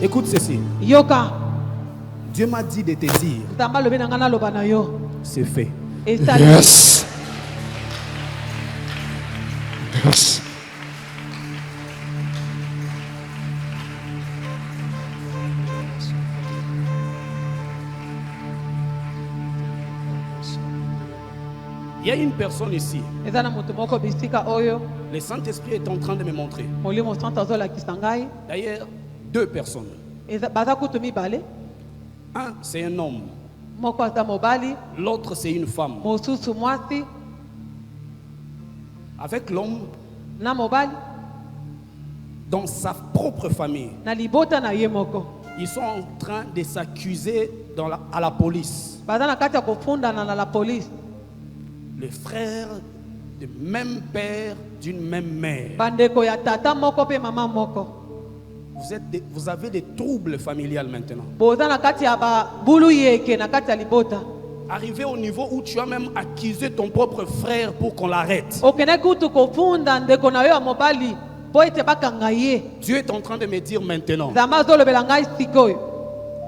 Écoute ceci. Yoka. Dieu m'a dit de te dire, Nzamba lobi nanga na loba na yo. c'est fait. Yes. Yes. Il y a une personne ici. Eza na mutu moko bisika oyo. Le Saint-Esprit est en train de me montrer. Molimo santa zo la kisangai. D'ailleurs, deux personnes. Eza baza kutu mibale. Un, c'est un homme. Moko aza mobali. L'autre, c'est une femme. Mosusu mwasi. Avec l'homme, Na mobali. dans sa propre famille, Na libota na ye moko. ils sont en train de s'accuser à la police. Baza na kati ya kofunda na la police. Les frères du même père, d'une même mère. Bandeko ya tata moko pe mama moko. Vous avez des troubles familiales maintenant. Boza na kati ya ba bulu yeke na kati ya libota. Arrivé au niveau où tu as même accusé ton propre frère pour qu'on l'arrête. Okene kutu kofunda ndeko na yo ya mobali. Po ete bakanga ye. Dieu est en train de me dire maintenant. Zama zo lobela ngai sikoyo.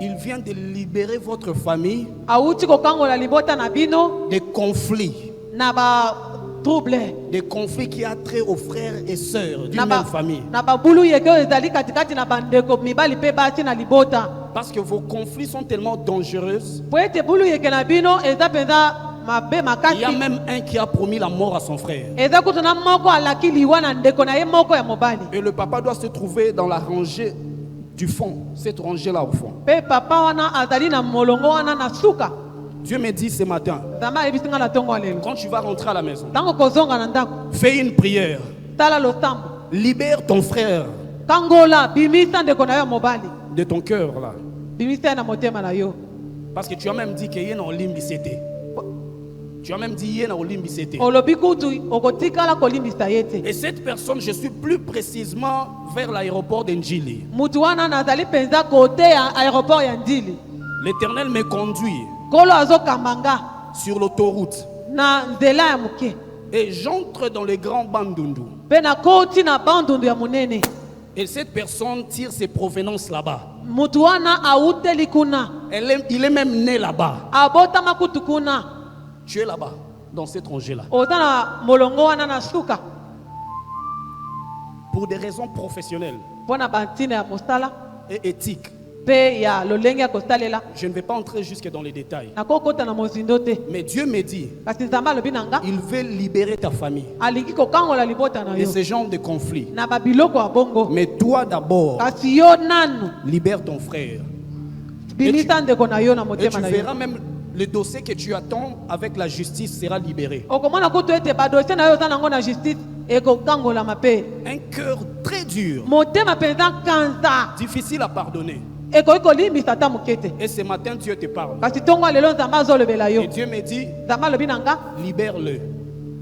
Il vient de libérer votre famille Auti kokangola libota na bino des conflits. na ba trouble. Des conflits qui ont trait aux frères et sœurs d'une même famille. Na ba bulu yeke ezali katikati na bandeko mibali pe basi na libota. Parce que vos conflits sont tellement dangereux. Po ete bulu yeke na bino eza penza mabe makasi. Il y a même un qui a promis la mort à son frère. Eza kutu na moko alaki liwa na ndeko na ye moko ya mobali. Et le papa doit se trouver dans la rangée du fond, cette rangée-là au fond. Pe papa wana azali na molongo wana na suka. Dieu me dit ce matin, Zama ebisinga na tongo alelo. quand tu vas rentrer à la maison, Tango kozonga na ndako. fais une prière. Tala losambo. Libère ton frère Kangola bimisa ndeko na yo mobali. de ton cœur là. Bimisa na motema na yo. Parce que tu as même dit qu'il y a un limbi c'était. Tu as même dit qu'il y a un limbi c'était. Olobi kutu okotikala kolimbisa yete. Et cette personne, je suis plus précisément vers l'aéroport d'Njili. Mutu wana nazali penza kote ya aéroport ya Ndili. L'Éternel me conduit Kolo azo kamanga sur l'autoroute. na nzela ya muke. Et j'entre dans le grand Bandundu. Pe na koti na bandundu ya munene. Et cette personne tire ses provenances là-bas. Mutu wana auteli kuna. Il est même né là-bas. Abotama kutu kuna. Tu es là-bas, dans cette rangée-là. Oza na molongo wana na suka. Pour des raisons professionnelles Pona bantine ya mosala. et éthiques. Pe ya lolenge ya kosalela. Je ne vais pas entrer jusque dans les détails. Nakokota na mozindo te. Mais Dieu me dit, Kasi nzamba alobi nanga. il veut libérer ta famille Alingi kokangola libota na de yo. ce genre de conflit. Na babiloko ya bongo. Mais toi d'abord, Kasi yo nanu. libère ton frère. Bimisa ndeko na yo na Et tu motema na yo. verras même le dossier que tu attends avec la justice sera libéré. Okomona kutu ete badosie na yo oza nango na justice ekokangola mape. Un cœur très dur, Motema penza kanza. difficile à pardonner. Ekoki kolimbisa ata moke te. Et ce matin, Dieu te parle. Kasi ntongo lelo nzambe azolobela yo. Et Dieu me dit, Nzambe alobi nanga libère-le.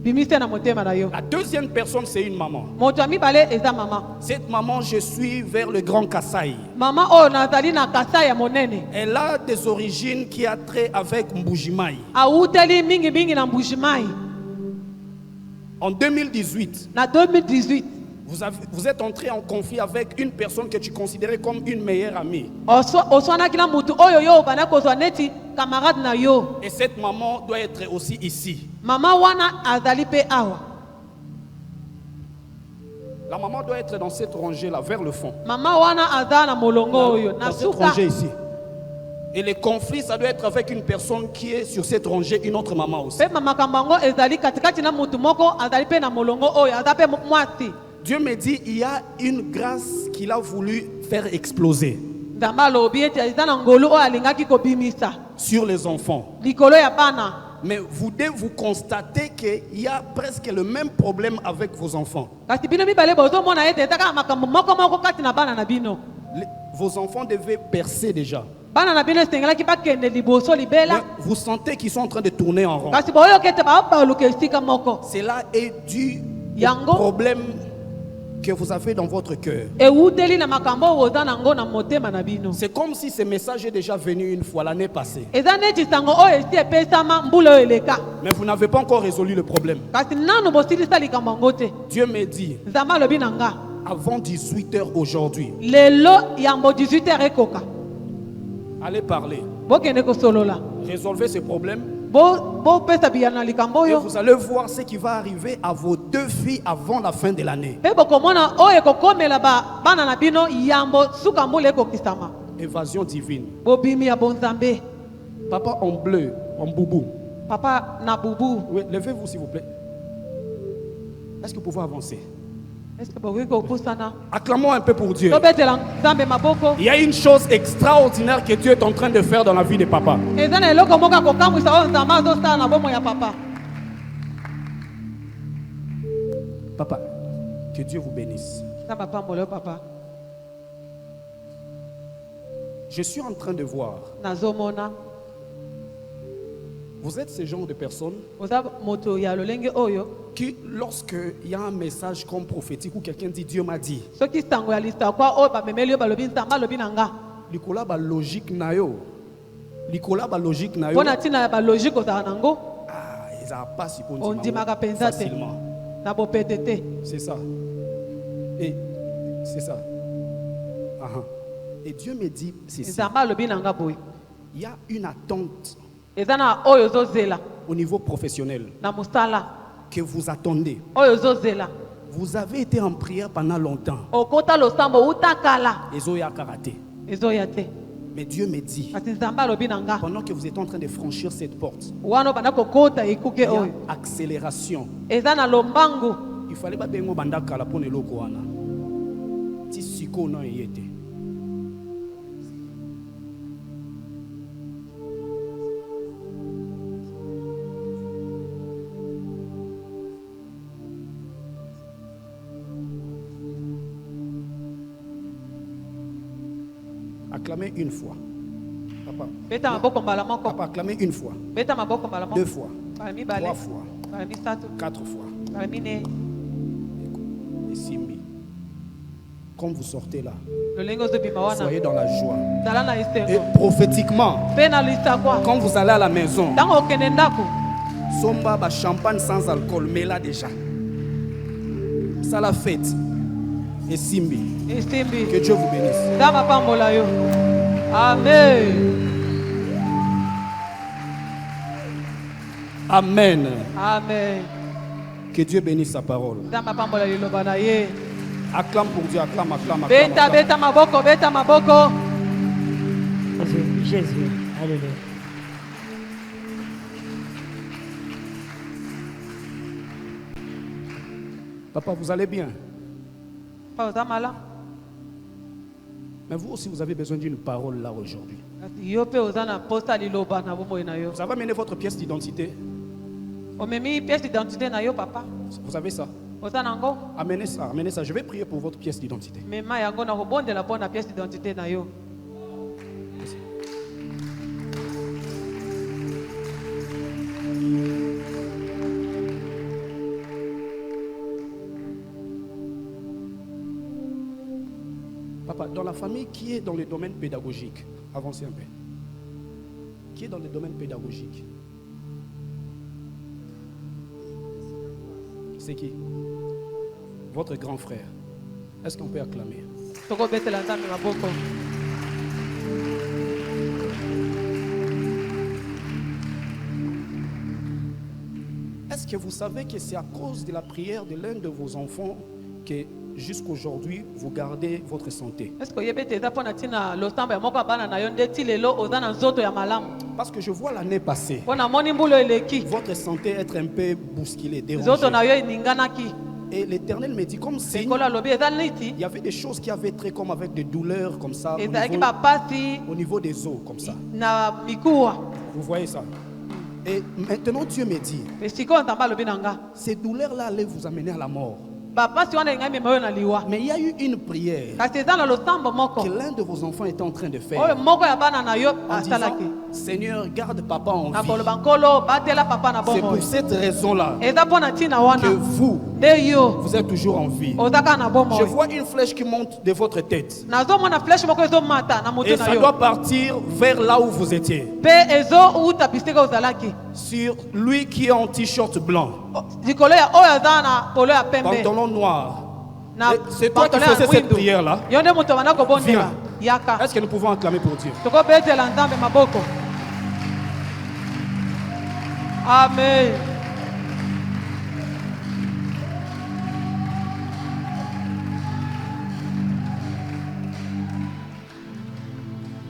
bimisa na motema na yo. La deuxième personne, c'est une maman. Moto ya mibale eza mama. Cette maman, je suis vers le Grand Kasaï. Mama oyo nazali na kasa ya monene. Elle a des origines qui a trait avec Mbujimai. Auteli mingi mingi na Mbujimayi. En 2018, Na 2018 vous êtes entré en conflit avec une personne que tu considérais comme une meilleure amie. oswanaki na mutu oyo yo obanda kozwa neti camarade na yo. Et cette maman doit être aussi ici. Mama wana azali pe awa. La maman doit être dans cette rangée-là, vers le fond. Mama wana aza na molongo oyo na Dans cette suka. rangée ici. Et les conflits, ça doit être avec une personne qui est sur cette rangée, une autre maman aussi. Pe mama kambango ezali katikati na mutu moko azali pe na molongo oyo aza pe mwasi. Dieu me dit, il y a une grâce qu'il a voulu faire exploser Nzambe alobi ete eza na ngolu oyo alingaki kobimisa sur les enfants. likolo ya bana. Mais vous constatez qu'il y a presque le même problème avec vos enfants. Kasi bino mibale bozomona ete ezaka makambo moko moko kati na bana na bino. Vos enfants devaient percer déjà. Bana na bino esengelaki bakende liboso libela. Mais vous sentez qu'ils sont en train de tourner en rond. Kasi boyoka ete babaluka esika moko. Cela est dû Yango. au problème que vous avez dans votre cœur. Euteli na makambo oza nango na motema na bino. C'est comme si ce message est déjà venu une fois l'année passée. Eza neti sango oyo esi epesama mbula oyo eleka. Mais vous n'avez pas encore résolu le problème. Kasi nanu bosilisa likambo yango te. Dieu me dit, Nzambe alobi nanga avant 18h aujourd'hui. lelo yambo 18h ekoka Allez parler. bokende kosolola Résolvez ce problème. bopesa biyano na likambo Et oyo vous allez voir ce qui va arriver à vos 2 filles avant la fin de l'année. mpe bokomona oyo ekokomela bana na bino yambo suka mbula ekokisama Évasion divine. bobimi ya bonzambe Papa en bleu, en boubou. papa na bubu Oui, levez-vous s'il vous plaît. Est-ce que vous pouvez avancer? eske bokoki kopusana Acclamons un peu pour Dieu. tobetela nzambe maboko Il y a une chose extraordinaire que Dieu est en train de faire dans la vie de papa. eza na eloko moko ya kokambwisa oyo nzambe azosala na bomo ya papa Papa, que Dieu vous bénisse. nzambe apambole yo papa Je suis en train de voir. nazomona Vous êtes ce genre de personnes oza moto ya lolenge oyo qui, lorsqu'il y a un message comme prophétique ou quelqu'un dit Dieu m'a dit, soki sango ya lisakwa oyo bamemeli yo balobi nzambe alobi na nga likola ba logique na yo. Likola ba logique na yo. mpo na ntina ya balogike ozala nango Ah, ils ont pas si bon ondimaka mpenza te facilement. na bopete te C'est ça. Et c'est ça. Ah, et Dieu me dit ceci. nzambe alobi na nga boye Il y a une attente eza na oyo ozozela au niveau professionnel na mosala que vous attendez. oyo ozozela Vous avez été en prière pendant longtemps. okota losambo uta kala Ezoya karaté. ezoya te Mais Dieu me dit, kasi nzambe alobi na nga pendant que vous êtes en train de franchir cette porte, wana obanda kokota ekuke il y a oyo accélération. eza na lombangu Il fallait pas bengo banda kala pour eloko wana. Ti siko na yete. Acclamez une fois. Papa. beta maboko mbala moko Papa, acclamez une fois. beta maboko mbala 2 moko fois. mbala mibale 3 fois. mbala misato 4 fois. mbala mine Et Simbi. Comme vous sortez là, lolenge ozobima wana soyez dans la joie. zala na Et esengo prophétiquement, mpe na lisakwa quand vous allez à la maison, ntango okende ndako somba ba champagne sans alcool, mais là déjà. Ça la fête. Et Simbi. esimbi Que Dieu vous bénisse. nzambe apambola yo amen Amen. amen Que Dieu bénisse sa parole. nzambe apambola liloba na ye Acclame pour Dieu, acclame, acclame, acclame. beta acclame. beta maboko beta maboko Jésus, Jésus, alléluia. Papa, vous allez bien. pa oza mala Mais vous aussi, vous avez besoin d'une parole là aujourd'hui. kasi yo mpe oza na posa liloba na bomoi na yo Vous avez amené votre pièce d'identité. omemi pièce d'identité na yo papa Vous avez ça. oza nango Amenez ça, amenez ça. Je vais prier pour votre pièce d'identité. mema yango na kobondela mpo na pièce d'identité na yo Papa, dans la famille qui est dans le domaine pédagogique, avancez un peu. Qui est dans le domaine pédagogique? C'est qui? Votre grand frère. Est-ce qu'on peut acclamer? tokobetela nzambe maboko Est-ce que vous savez que c'est à cause de la prière de l'un de vos enfants que jusqu'aujourd'hui vous gardez votre santé? est ce que oyebi ete eza mpo na ntina losambo ya moko ya bana na yo nde ti lelo oza na nzoto ya malamu Parce que je vois l'année passée, mpo namoni mbula eleki votre santé être un peu bousculée, nzoto na dérangée. yo eninganaki Et l'Éternel me dit comme signe, ekolo alobi eza niti il y avait des choses qui avaient trait comme avec des douleurs comme ça ezalaki bapasi au niveau des os comme ça. na mikuwa Vous voyez ça? Et maintenant Dieu me dit, e sikoyo nzambe alobi na nga ces douleurs-là allaient vous amener à la mort. bapasi wana elingai mema oyo na liwa Mais il y a eu une prière kasi eza na losambo moko que l'un de vos enfants était en train de oyo faire. moko ya bana na yo En disant, asalaki Seigneur, garde papa en na vie. koloba nkolo batela papa na C'est bomoi pour cette raison-là eza mpo na ntina que wana vous, nde yo vous êtes toujours en vie. oza kaka na Je bomoi vois une flèche qui monte de votre tête. nazomona flèche moko ezomata na motu Et na ça yo doit partir vers là où vous étiez. mpe ezouta bisika ozalaki Sur lui qui est en t-shirt blanc, likolo ya oyo aza na polo ya pembe pantalon noir, na C'est toi qui batole ya faisais cette mwindo. prière-là. Yo nde moto bana kobondela. Viens. Yaka. Est-ce que nous pouvons acclamer pour Dieu? Tokobetela nzambe maboko. Amen.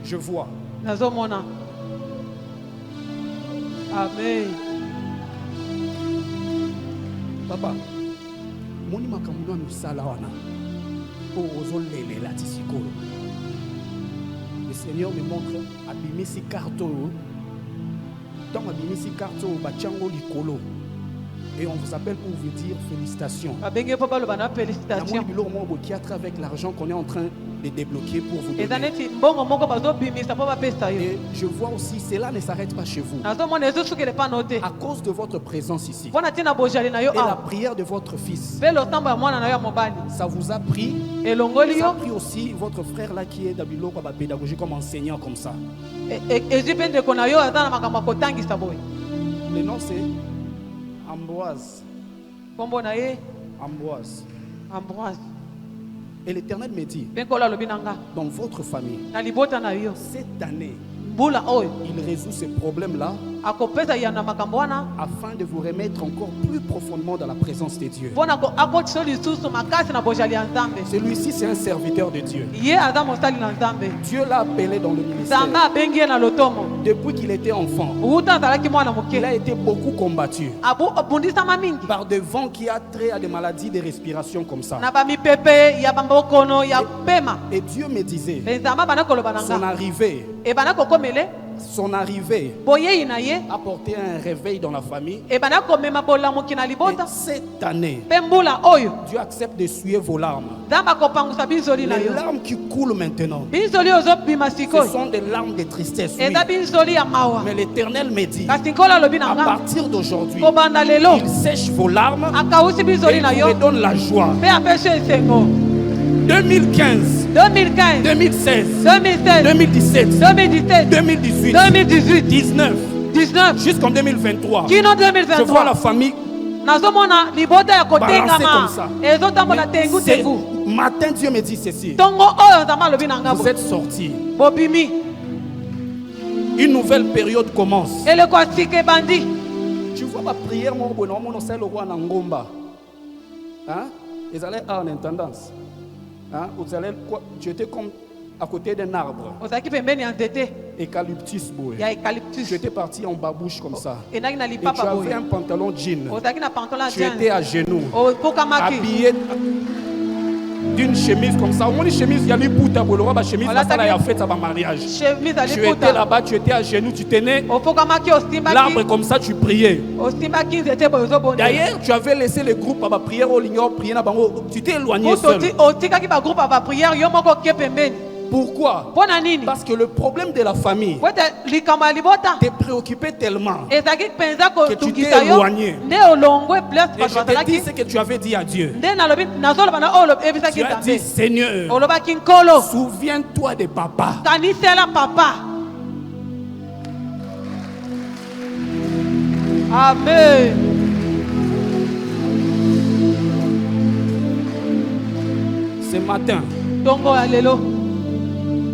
Je vois. Nazomona. Amen. Papa, moni makambo na sala wana. Po ozolelela tisiko. Le Seigneur me montre abimisi carto. Dans abimisi carto bachango likolo. Et on vous appelle pour vous dire félicitations. Babenge papa lo bana Namoni félicitations. biloko moko qui avec l'argent qu'on est en train de débloquer pour vous donner. Ezaneti mbongo moko bazo bimisa po bapesa yo. Et je vois aussi, cela ne s'arrête pas chez vous. Nazomona ezosukele pa note. À cause de votre présence ici Pona tina bojali na yo et la a. prière de votre fils, Pe lo tambo ya mwana na yo mobali. ça vous a pris. Elongoli Ça a yo. pris aussi votre frère là qui est d'Abilo la pédagogie comme enseignant comme ça. Ezwi ndeko na yo aza na makambo ya kotangisa boye. Le nom c'est Ambroise. Kombo na ye Ambroise. Ambroise. Et l'Éternel me dit, Pe kola lobi nanga. dans votre famille, Na libota na yo. cette année, Mbula oyo il résout ces problèmes-là akopesa ya na makambo wana. afin de vous remettre encore plus profondément dans la présence de Dieu. Pona ko akotisa lisusu makasi na bojali ya nzambe. Celui-ci, c'est un serviteur de Dier. Ye aza mosali na nzambe. Dieu l'a appelé dans le ministère. Nzambe abengi ye na lotomo. Depuis qu'il était enfant, Uta azalaki mwana il moke. a été beaucoup combattu Abundisama mingi. par des vents qui a trait à des maladies de respiration comme ça. Na bamipepe ya bambokono ya pema. Et Dieu me disait, Le nzambe bana koloba son nanga. arrivée, E bana kokomele. son arrivée Boyei na ye. apportait un réveil dans la famille. E bana komema bolamuki na Et libota. cette année, Pe mbula oyo. Dieu accepte d'essuyer vos larmes. Nzambe akopangusa binzoli na Les yo. larmes qui coulent maintenant, Binzoli ozobima ce sikoyo. sont des larmes de tristesse. Oui. Eza binzoli ya mawa. Mais l'Éternel me dit, Kasi nkola lobi à nanga. partir d'aujourd'hui, Kobanda lelo. il sèche vos larmes Akausi et binzoli il na vous yo. redonne la joie. Pe apeshe esengo. 2015, 2015. 2016, 2016. 2017, 2017. 2018, 2018. 19, 19. jusqu'en 2023. Kino Je vois la 2023. famille Nazomona libota ya balancer kotengama. comme ça. Ezotambola tengu C'est- tengu. Matin, Dieu me dit ceci. Tongo oyo nzambe alobi na Vous ngambo. êtes sortis. Bobimi. Une nouvelle période commence. Eleko asike bandi. Tu vois ma prière, mon bonhomme, mon c'est le roi Nangomba. Hein? Ils allaient en intendance. Hein? Vous allez, tu étais comme à côté d'un arbre, Ozaki pembeni ya nzete eucalyptus boy. ya eucalyptus. Tu étais parti en babouche comme ça. Enaki na Et tu lipapa avais boye. un pantalon jean. Ozaki na pantalon Tu étais jeans. à genoux, Opokamaki. habillé d'une chemise comme ça. Au moins une chemise, il y a l'ipouta, le roi, chemise, Voilà, ça, t'as il a dit- fait ça, mariage. Chemise à Tu étais liputa. là-bas, tu étais à genoux, tu tenais Opokamaki l'arbre osimbaki. comme ça, tu priais. Osimbaki nzete boye ozobonde. D'ailleurs, tu avais laissé le groupe à ma prière au lignon, prier na bango. Tu t'es éloigné seul. Otikaki ba groupe ba prière yo moko ke pembeni. Pourquoi? Mpona nini? Parce que le problème de la famille Po ete likambo ya libota t'est préoccupé tellement. ezalaki mpenza Que tu kotungisa t'es yo éloigné. nde olongwe place Et bato je te dis bazalaki ce que tu avais dit à Dieu. nde nalobi nazoloba na oyo ebisaki Tu as dit, nzambe Seigneur, olobaki nkolo souviens-toi de papa. kanisela papa. Amen. Ce matin, Tongo ya lelo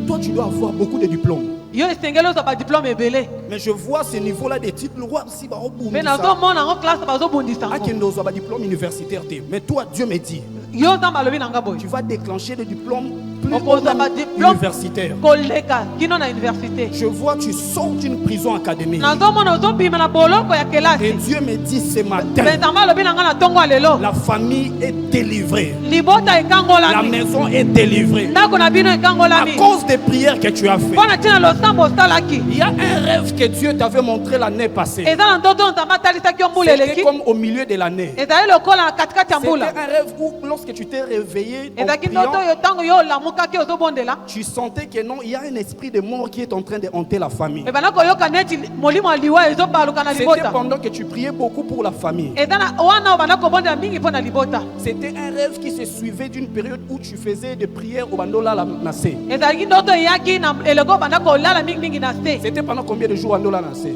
toi, tu dois avoir beaucoup de diplômes. yo esengeli ozwa badiplome ebele Mais je vois ce niveau-là des titres. Le roi, si, bah, au bout, mpe ça. nazomona yango classe bazobundisa Ah, yango qu'il n'ose pas diplôme universitaire. Mais toi, Dieu me dit, yo nzambe alobi na nga boye tu vas déclencher des diplômes plus okozwa badiplome universitaires. koleka kino na université. Je vois, tu sors d'une prison académique. nazomona ozobima na boloko ya Et kelasi Dieu me dit ce mpe matin, nzambe alobi na nga na ntongo ya lelo la famille est délivrée. libota La ekangolami maison est délivrée. ndako na bino À ekangolami cause des prières que tu as fait. mpo na ntina losambo osalaki Il y a un rêve que Dieu t'avait montré l'année passée. eza na ndoto oyo nzambe atalisaki yo mbula C'était eleki comme au milieu de l'année. ezali lokola na katikati ya C'était mbula un rêve où lorsque tu t'es réveillé en ezalaki priant, ndoto oyo ntango yo olamukaki ozobondela tu sentais que non, il y a un esprit de mort qui est en train de hanter la famille. ebanda koyoka neti molimo ya liwa ezobaluka na C'était libota pendant que tu priais beaucoup pour la famille. eza na wana obanda kobondela mingi mpo na libota C'était un rêve qui se suivait d'une période où tu faisais des prières au bandola la nase. ezalaki ndoto eyaki na eloko obanda kolala mingimingi na se C'était pendant combien de jours bandola nase?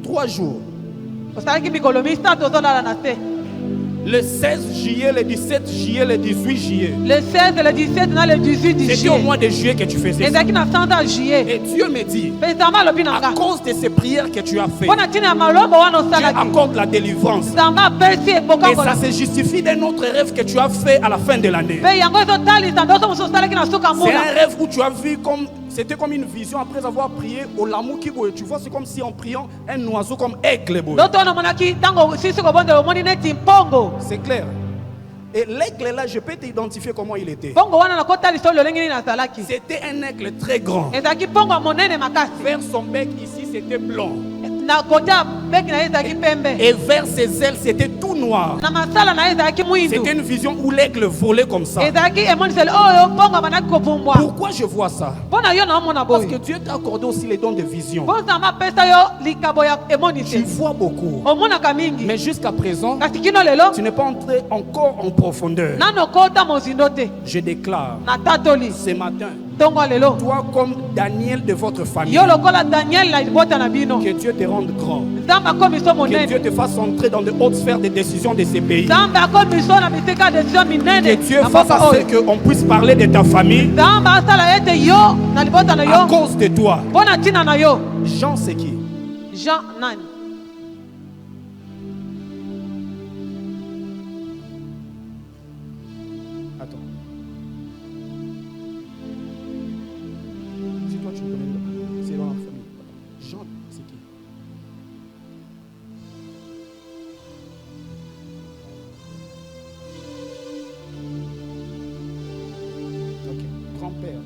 3 jours. osalaki mikolo misato ozolala na se Le 16 juillet, le 17 juillet, le 18 juillet. Le 16, le 17, le 18 C'était juillet. au mois de juillet que tu faisais ça. ezalaki na sanda juillet. Et Dieu me dit, Nzambe alobi na à nga cause de ces prières que tu as fait, mpo na ntina ya malombo wana Dieu osalaki accorde la délivrance. nzambe apesi Et ebokangola ça se justifie d'un autre rêve que tu as fait à la fin de l'année. mpe yango ezotalisa ndoso mosusu osalaki na suka C'est mbula un rêve où tu as vu comme... C'était comme une vision après avoir prié au Lamou Kibo. Tu vois, c'est comme si en priant, un oiseau comme aigle. ndoto wana omonaki ntango sisi kobondela omoni neti mpongo C'est clair. Et l'aigle là, je peux t'identifier comment il était. mpongo wana nakotalisa oyo lolenge nini azalaki C'était un aigle très grand. ezalaki mpongo ya monene makasi Vers son bec ici, c'était blanc. na kote ya beki na ye ezalaki pembe Et vers ses ailes, c'était tout noir. na masala na ye ezalaki mwindu C'était une vision où l'aigle volait comme ça. ezalaki emoniseli oyo mpongo abandaki kopumbwa Pourquoi je vois ça? mpo na yo naomona Parce que boye Dieu t'a accordé aussi les dons de vision. mpo nzambe apesa yo likabo ya Tu emoniseli vois beaucoup. omonaka mingi Mais jusqu'à présent, kasi kino lelo tu n'es pas entré encore en profondeur. nano kota mozindo te Je déclare na tatoli ce matin, ntongo ya lelo toi comme Daniel de votre famille, yo lokola daniel na libota na bino que Dieu te rende grand. nzambe akomi so Que Dieu monene te fasse entrer dans de hautes sphères de décision de ces pays. nzambe akomi so na bisika desio Que minene Dieu na fasse mboka à ce oyo qu'on puisse parler de ta famille nzambe asala ete yo na libota na à yo cause de toi. mpo na ntina na yo Jean, c'est qui? jean nani Attends. Si toi tu me connais, c'est dans la famille. Attends. Jean, c'est qui? Ok, grand-père.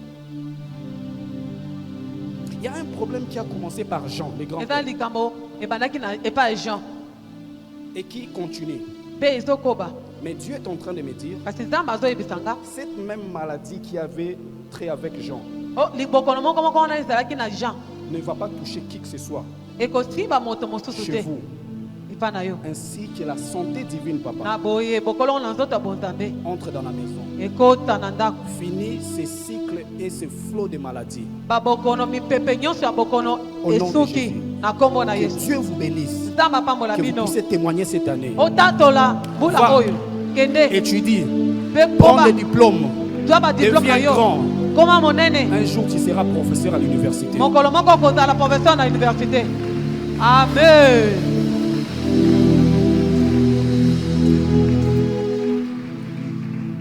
Il y a un problème qui a commencé par Jean, le eza grand-père, likambo ebandaki na epai ya jean et qui continue. mpe ezokoba Mais Dieu est en train de me dire, kasi nzambe azoyebisa nga cette même maladie qui avait trait avec Jean libokono moko moko wana ezalaki na jean ne va pas toucher qui que ce soit ekosimba moto mosusu chez te vous, epai na yo ainsi que la santé divine, papa, na boye bokolo na nzoto ya bonzambe entre dans la maison. ekota na ndako Finis ce cycle et ce flot de maladies. babokono mipepe nyonso ya bokono Au nom de esuki Jésus. na nkombo na Que yesu Dieu vous bénisse. nzambe apambola Que vous bino puissiez témoigner cette année. otatola mbula Va. oyo kende Étudie, mpe prends koba des diplômes. zwa badiplome na Deviens yo grand. koma monene Un jour, tu seras professeur à l'université. mokolo moko okozala professeur na université amen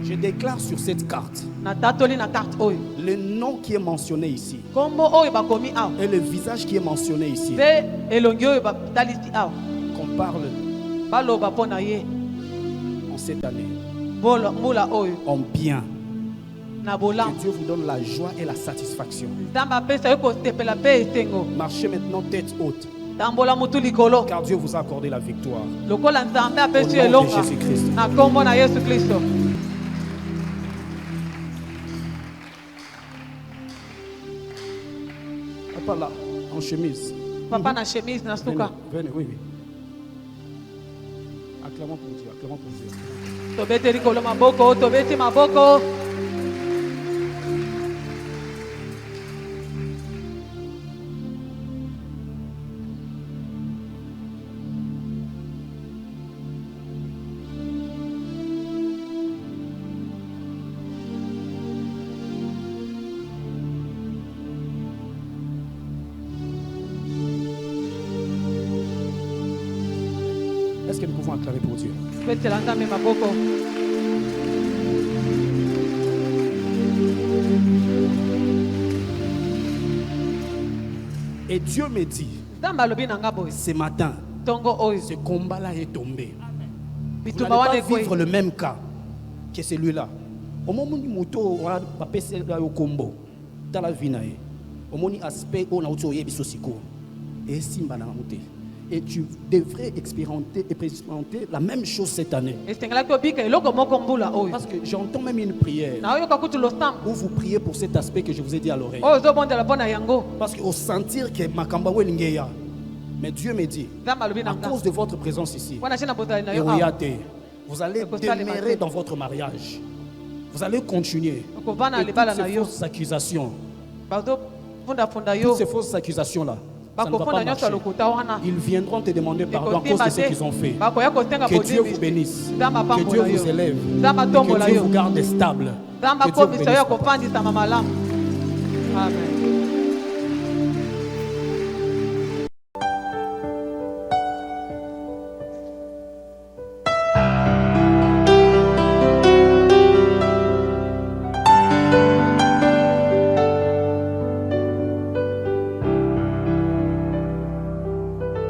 Je déclare sur cette carte natatoli na carte oyo le nom qui est mentionné ici nkombo oyo bakomi awa et le visage qui est mentionné ici. mpe elongi oyo batalisi awa Qu'on parle baloba mpo na ye en cette année mbula oyo en bien. na Que bolamu Dieu vous donne la joie et la satisfaction. nzambe apesa yo kosepela mpe esengo Marchez maintenant tête haute, tambola mutu likolo car Dieu vous a accordé la victoire. lokola nzambe Au apesi yo nom de elonga Jésus-Christ. na nkombo na yesu kristo Papa là, en chemise. papa na chemise na Venez, suka venez, oui, oui. Acclamons pour Dieu, acclamons pour Dieu. tobeti likolo maboko tobeti maboko Est-ce que nous pouvons acclamer pour Dieu? tobetela nzambe maboko Et Dieu me dit, nzambe alobi na nga boye ce matin, ntongo oyo ce combat-là est tombé. Vous bitumba n'allez wana pas vivre ekwei le même cas que celui-là. Au moment où moto wa papese au combo, dans la vie nae. Au moment aspect on a auto yebiso siko. Et simba na moté. Et tu devrais expérimenter la même chose cette année. esengelaki obika eloko moko mbula oyo Parce que j'entends même une prière nayoka kutu losambo où vous priez pour cet aspect que je vous ai dit à l'oreille. oyo ozobondela mpo na yango Parce qu'au sentir que Makamba Welingeya, mais Dieu me dit, nzambe alobi na à nga cause de votre présence ici, mpo na ntina bozali na et yo awa Oyate, vous allez Ekosala demeurer matin. dans votre mariage. Vous allez continuer. okovanda na Et libala toutes na ces yo fausses accusations, bazofundafunda toutes yo ces fausses accusations-là, Ça ne va pas marcher. Ils viendront te demander pardon à cause de ce qu'ils ont fait. Que Dieu vous bénisse. Que Dieu vous élève. Que Dieu vous garde stable. Que Dieu vous bénisse, papa.